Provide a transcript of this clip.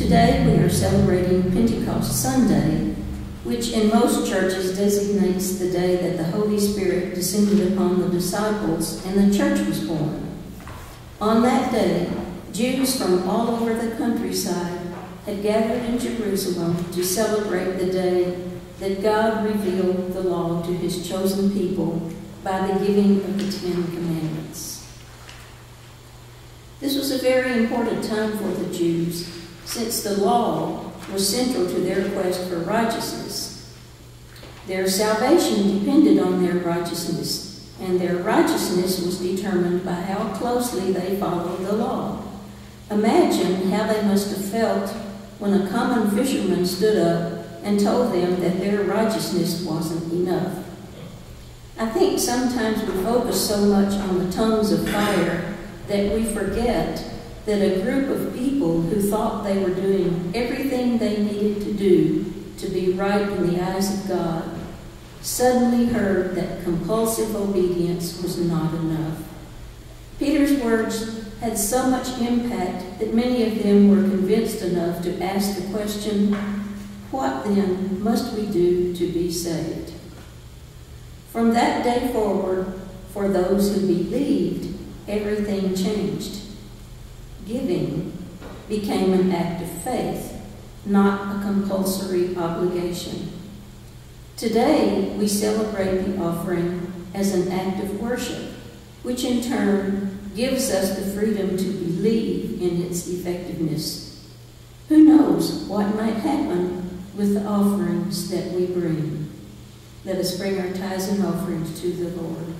Today we are celebrating Pentecost Sunday, which in most churches designates the day that the Holy Spirit descended upon the disciples and the church was born. On that day, Jews from all over the countryside had gathered in Jerusalem to celebrate the day that God revealed the law to his chosen people by the giving of the 10 Commandments. This was a very important time for the Jews, since the law was central to their quest for righteousness. Their salvation depended on their righteousness, and their righteousness was determined by how closely they followed the law. Imagine how they must have felt when a common fisherman stood up and told them that their righteousness wasn't enough. I think sometimes we focus so much on the tongues of fire that we forget that a group of people who thought they were doing everything they needed to do to be right in the eyes of God suddenly heard that compulsive obedience was not enough. Peter's words had so much impact that many of them were convinced enough to ask the question, "What then must we do to be saved?" From that day forward, for those who believed, everything changed. Giving became an act of faith, not a compulsory obligation. Today, we celebrate the offering as an act of worship, which in turn gives us the freedom to believe in its effectiveness. Who knows what might happen with the offerings that we bring? Let us bring our tithes and offerings to the Lord.